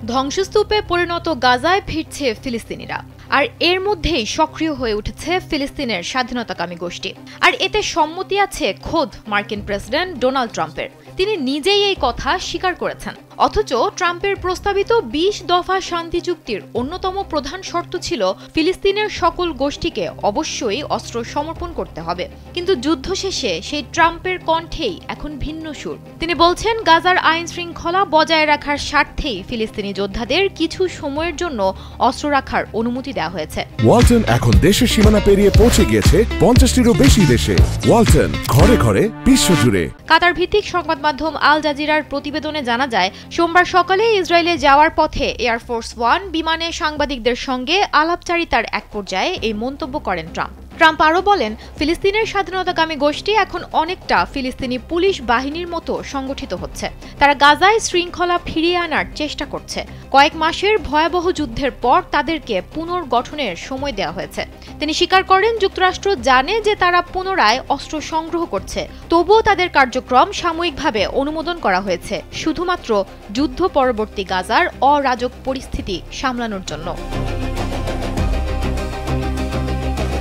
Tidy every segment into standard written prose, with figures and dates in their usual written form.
ধ্বংসস্তূপে পরিণত গাজায় ফিরছে ফিলিস্তিনিরা, আর এর মধ্যেই সক্রিয় হয়ে উঠেছে ফিলিস্তিনের স্বাধীনতাকামী গোষ্ঠী। আর এতে সম্মতি আছে খোদ মার্কিন প্রেসিডেন্ট ডোনাল্ড ট্রাম্পের। তিনি নিজেই এই কথা স্বীকার করেছেন। অথচ ট্রাম্পের প্রস্তাবিত ২০ দফা শান্তি চুক্তির অন্যতম প্রধান শর্ত ছিল ফিলিস্তিনের সকল গোষ্ঠীকে অবশ্যই অস্ত্র সমর্পণ করতে হবে। কিন্তু যুদ্ধ শেষে সেই ট্রাম্পের কণ্ঠেই এখন ভিন্ন সুর। তিনি বলছেন, গাজার আইন শৃঙ্খলা বজায় রাখার স্বার্থেই ফিলিস্তিনি যোদ্ধাদের কিছু সময়ের জন্য অস্ত্র রাখার অনুমতি দেওয়া হয়েছে। ওয়ালটন এখন দেশের সীমানা পেরিয়ে পৌঁছে গিয়েছে ৫০টিরও বেশি দেশে। ওয়ালটন, ঘরে ঘরে বিশ্বজুড়ে। কাতার ভিত্তিক সংবাদ মাধ্যম আল জাজিরার প্রতিবেদনে জানা যায়, সোমবার সকালে ইসরায়েলে যাওয়ার পথে এয়ারফোর্স ওয়ান বিমানে সাংবাদিকদের সঙ্গে আলাপচারিতার এক পর্যায়ে এই মন্তব্য করেন ট্রাম্প। ট্রাম্প আরও বলেন, ফিলিস্তিনের স্বাধীনতাকামী গোষ্ঠী এখন অনেকটা ফিলিস্তিনি পুলিশ বাহিনীর মতো সংগঠিত হচ্ছে। তারা গাজায় শৃঙ্খলা ফিরিয়ে আনার চেষ্টা করছে। কয়েক মাসের ভয়াবহ যুদ্ধের পর তাদেরকে পুনর্গঠনের সময় দেওয়া হয়েছে। তিনি স্বীকার করেন, যুক্তরাষ্ট্র জানে যে তারা পুনরায় অস্ত্র সংগ্রহ করছে, তবুও তাদের কার্যক্রম সাময়িকভাবে অনুমোদন করা হয়েছে শুধুমাত্র যুদ্ধ পরবর্তী গাজার অরাজক পরিস্থিতি সামলানোর জন্য।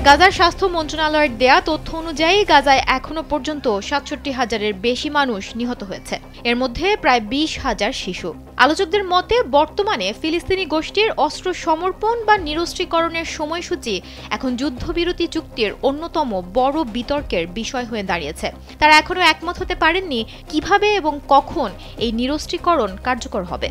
গাজার স্বাস্থ্য মন্ত্রণালয়ের দেয়া তথ্য অনুযায়ী গাজায় এখনো পর্যন্ত ৬৭,০০০-এর বেশি মানুষ নিহত হয়েছে, এর মধ্যে প্রায় ২০,০০০ শিশু। আলোচকদের মতে, বর্তমানে ফিলিস্তিনি গোষ্ঠীর অস্ত্র সমর্পণ বা নিরস্ত্রীকরণের সময়সূচি এখন যুদ্ধবিরতি চুক্তির অন্যতম বড় বিতর্কের বিষয় হয়ে দাঁড়িয়েছে। তারা এখনো একমত হতে পারেননি কিভাবে এবং কখন এই নিরস্ত্রীকরণ কার্যকর হবে।